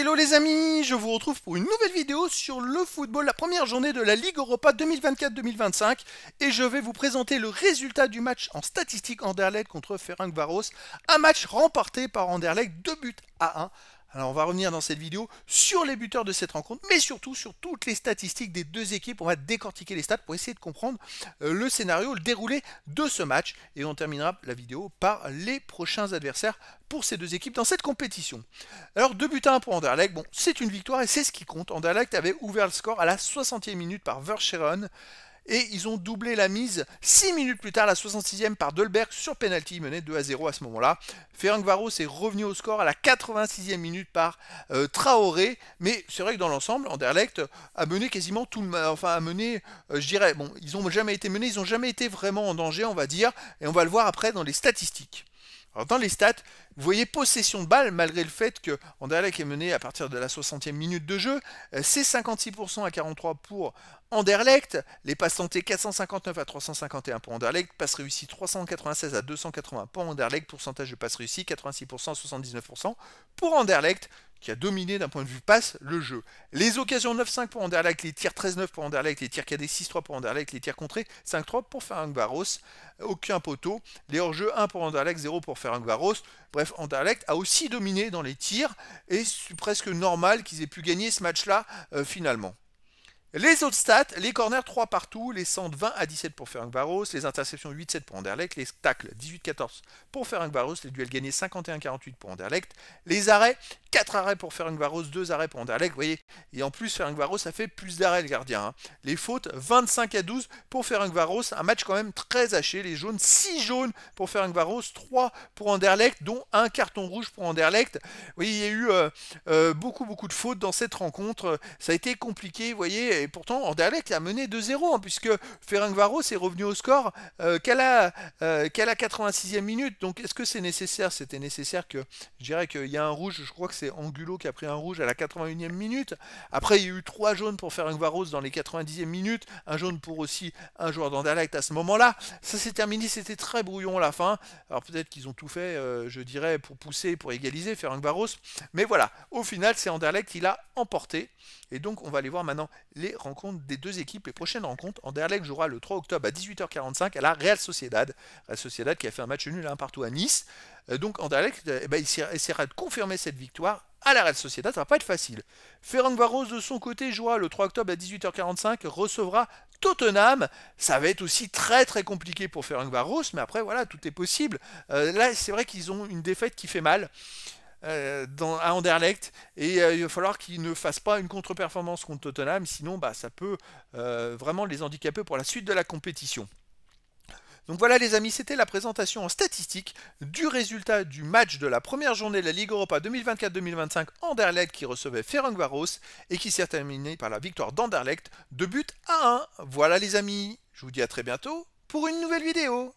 Hello les amis, je vous retrouve pour une nouvelle vidéo sur le football, la première journée de la Ligue Europa 2024-2025 et je vais vous présenter le résultat du match en statistique Anderlecht contre Ferencváros, un match remporté par Anderlecht 2 buts à 1. Alors on va revenir dans cette vidéo sur les buteurs de cette rencontre, mais surtout sur toutes les statistiques des deux équipes. On va décortiquer les stats pour essayer de comprendre le scénario, le déroulé de ce match. Et on terminera la vidéo par les prochains adversaires pour ces deux équipes dans cette compétition. Alors 2 buts à 1 pour Anderlecht, bon c'est une victoire et c'est ce qui compte. Anderlecht avait ouvert le score à la 60e minute par Verscheren. Et ils ont doublé la mise 6 minutes plus tard, la 66e par Dolberg sur penalty, mené 2-0 à ce moment-là. Ferencváros est revenu au score à la 86e minute par Traoré, mais c'est vrai que dans l'ensemble, Anderlecht a mené quasiment tout le match, enfin a mené, je dirais, bon, ils n'ont jamais été menés, ils n'ont jamais été vraiment en danger, on va dire, et on va le voir après dans les statistiques. Alors dans les stats, vous voyez possession de balle, malgré le fait que Anderlecht est mené à partir de la 60e minute de jeu, c'est 56% à 43% pour Anderlecht, les passes tentées 459 à 351 pour Anderlecht, passes réussies 396 à 280 pour Anderlecht, pourcentage de passes réussies 86% à 79% pour Anderlecht, qui a dominé d'un point de vue passe le jeu. Les occasions 9-5 pour Anderlecht, les tirs 13-9 pour Anderlecht, les tirs cadrés 6-3 pour Anderlecht, les tirs contrés 5-3 pour Ferencváros, aucun poteau, les hors-jeu 1 pour Anderlecht, 0 pour Ferencváros. Bref, Anderlecht a aussi dominé dans les tirs et c'est presque normal qu'ils aient pu gagner ce match-là finalement. Les autres stats, les corners 3 partout, les centres 20 à 17 pour Ferencváros, les interceptions 8-7 pour Anderlecht, les tacles 18-14 pour Ferencváros, les duels gagnés 51-48 pour Anderlecht, les arrêts 4 arrêts pour Ferencváros, 2 arrêts pour Anderlecht, vous voyez, et en plus Ferencváros a fait plus d'arrêts le gardien. Les fautes 25 à 12 pour Ferencváros, un match quand même très haché, les jaunes 6 jaunes pour Ferencváros, 3 pour Anderlecht, dont un carton rouge pour Anderlecht. Vous voyez, il y a eu beaucoup de fautes dans cette rencontre, ça a été compliqué, vous voyez, et pourtant Anderlecht a mené 2-0 hein, puisque Ferencváros est revenu au score qu'à la 86e minute. Donc est-ce que c'est nécessaire? C'était nécessaire que, je dirais qu'il y a un rouge, je crois que c'est Angulo qui a pris un rouge à la 81e minute. Après il y a eu 3 jaunes pour Ferencváros dans les 90e minutes, un jaune pour aussi un joueur d'Anderlecht à ce moment-là. Ça s'est terminé, c'était très brouillon à la fin. Alors peut-être qu'ils ont tout fait, je dirais, pour pousser, pour égaliser Ferencváros. Mais voilà, au final c'est Anderlecht qui l'a emporté. Et donc on va aller voir maintenant les rencontres des deux équipes, les prochaines rencontres. Anderlecht jouera le 3 octobre à 18h45 à la Real Sociedad. Real Sociedad qui a fait un match nul 1 partout à Nice. Donc Anderlecht il essaiera de confirmer cette victoire à la Real Sociedad, ça va pas être facile. Ferencváros de son côté jouera le 3 octobre à 18h45, recevra Tottenham. Ça va être aussi très compliqué pour Ferencváros, mais après voilà, tout est possible. Là c'est vrai qu'ils ont une défaite qui fait mal. À Anderlecht et il va falloir qu'ils ne fassent pas une contre-performance contre Tottenham, sinon ça peut vraiment les handicaper pour la suite de la compétition. Donc voilà les amis, c'était la présentation en statistique du résultat du match de la première journée de la Ligue Europa 2024-2025, Anderlecht qui recevait Ferencváros et qui s'est terminé par la victoire d'Anderlecht 2 buts à 1. Voilà les amis, je vous dis à très bientôt pour une nouvelle vidéo.